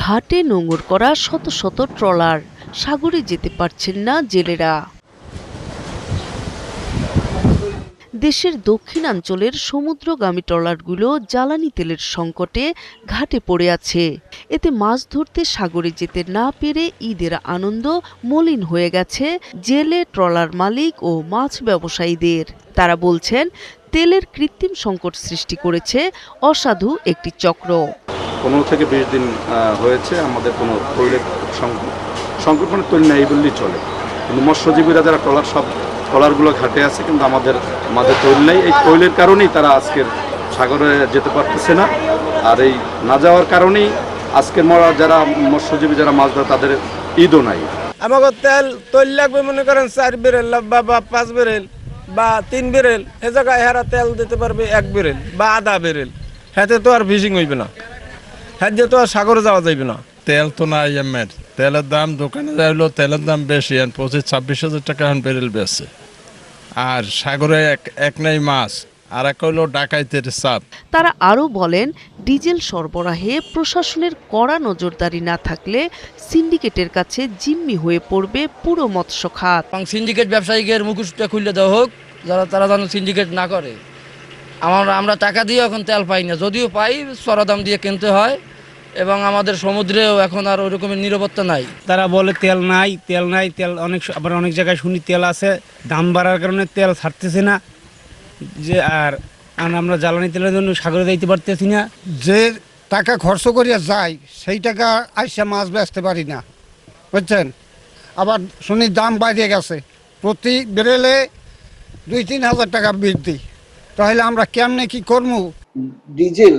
ঘাটে নোঙর করা শত শত ট্রলার, সাগরে যেতে পারছেন না জেলেরা। দেশের দক্ষিণাঞ্চলের সমুদ্রগামী ট্রলারগুলো জ্বালানি তেলের সংকটে ঘাটে পড়ে আছে। এতে মাছ ধরতে সাগরে যেতে না পেরে ঈদের আনন্দ মলিন হয়ে গেছে জেলে, ট্রলার মালিক ও মাছ ব্যবসায়ীদের। তারা বলছেন, তেলের কৃত্রিম সংকট সৃষ্টি করেছে অসাধু একটি চক্র। 15 থেকে 20 দিন হয়েছে আমাদের কোনো তৈলের সংকট মানে তৈল নেই বললেই চলে। কিন্তু মৎস্যজীবীরা যারা ট্রলারগুলো ঘাটে আছে, কিন্তু আমাদের মাঝে তৈল নেই। এই তৈলের কারণেই তারা আজকের সাগরে যেতে পারতেছে না। আর এই না যাওয়ার কারণেই আজকের যারা মৎস্যজীবী যারা মাছ ধরে তাদের ঈদও নাই। আমাকে তৈল লাগবে মনে করেন 4 বেরেল বা 5 বেরেল বা 3 বেরেল, এ জায়গায় এরা তেল দিতে পারবে 1 বেরেল বা আধা বেরেল। হাতে তো আর ফিশিং হইবে না, হাতে তো আর সাগরে যাওয়া যাইবে না। তেল তো নাই এমএর, তেলের দাম দোকানে যাইলো তেলের দাম বেশি, 25-26 হাজার টাকা এখন বেরেল বেছে। আর সাগরে এক নাই মাছ, আর এক হইলো ডাকাইতের চাপ। তারা আরও বলেন, ডিজেল সরবরাহে প্রশাসনের কড়া নজরদারি না থাকলে সিন্ডিকেটের কাছে জিম্মি হয়ে পড়বে পুরো মৎস্য খাত। সিন্ডিকেট ব্যবসায়ীদের মুখোশটা খুলে দেওয়া হোক, তারা যেন সিন্ডিকেট না করে। আমরা টাকা দিয়ে এখন তেল পাই না, যদিও পাই চড়া দাম দিয়ে কিনতে হয়, এবং আমাদের সমুদ্রেও এখন আর ওই রকমের নিরাপত্তা নাই। তারা বলে তেল নাই, তেল আবার অনেক জায়গায় শুনি তেল আছে, দাম বাড়ার কারণে তেল ছাড়তেছে না, যে আর আমরা জ্বালানি তেলের জন্য সাগরে যাইতে পারতেছি না। যে টাকা খরচ করিয়া যায় সেই টাকা আইসা মাছ বেচতে পারি না, বুঝছেন। আবার শুনি দাম বাইরে গেছে, প্রতি বেরেলে 2-3 হাজার টাকা বৃদ্ধি। তাহলে আমরা কেমনে কি করবো? ডিজেল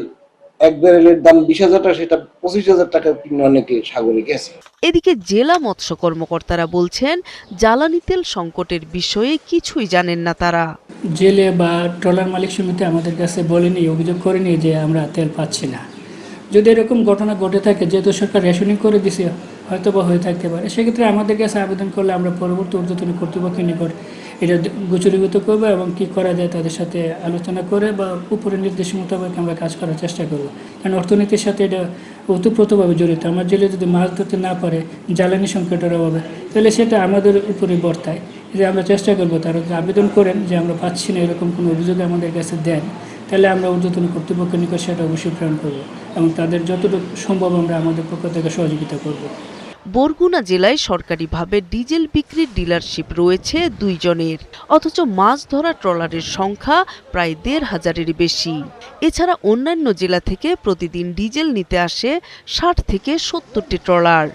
1 বেরেলের দাম 20,000 টাকা, সেটা 25,000 টাকা কিনে অনেকে সাগরে গেছে। এদিকে জেলা মৎস্য কর্মকর্তারা বলছেন, জ্বালানি তেল সংকটের বিষয়ে কিছুই জানেন না তারা। জেলে বা ট্রলার মালিক সমিতি আমাদের কাছে বলেনি, অভিযোগ করেনি যে আমরা তেল পাচ্ছি না। যদি এরকম ঘটনা ঘটে থাকে, যেহেতু সরকার রেশনিং করে দিছে, হয়তো বা হয়ে থাকতে পারে, সেক্ষেত্রে আমাদের কাছে আবেদন করলে আমরা পরবর্তী ঊর্ধ্বতন কর্তৃপক্ষের নিকট এটা গোচরীভূত করবো এবং কী করা যায় তাদের সাথে আলোচনা করে বা উপরের নির্দেশ মোতাবেক আমরা কাজ করার চেষ্টা করব। কারণ অর্থনীতির সাথে এটা ওতপ্রোতভাবে জড়িত। আমার জেলে যদি মাছ ধরতে না পারে জ্বালানি সংকটের অভাবে, তাহলে সেটা আমাদের উপরে বর্তায়। যে আমরা চেষ্টা করবো তারা আবেদন করেন যে আমরা পাচ্ছি না, এরকম কোনো অভিযোগ আমাদের কাছে দেন, তাহলে আমরা ঊর্ধ্বতন কর্তৃপক্ষের নিকট সেটা অবশ্যই প্রেরণ করবো এবং তাদের যতটুকু সম্ভব আমরা আমাদের পক্ষ থেকে সহযোগিতা করব। বরগুনা জেলায় সরকারিভাবে ডিজেল বিক্রির ডিলারশিপ রয়েছে 2 জনের, অথচ মাছ ধরা ট্রলারের সংখ্যা প্রায় 1,500-এর বেশি। এছাড়া অন্যান্য জেলা থেকে প্রতিদিন ডিজেল নিতে আসে 60 থেকে 70টি ট্রলার।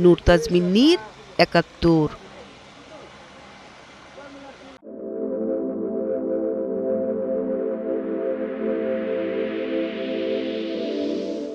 নূর তাজমিন নীর, 71।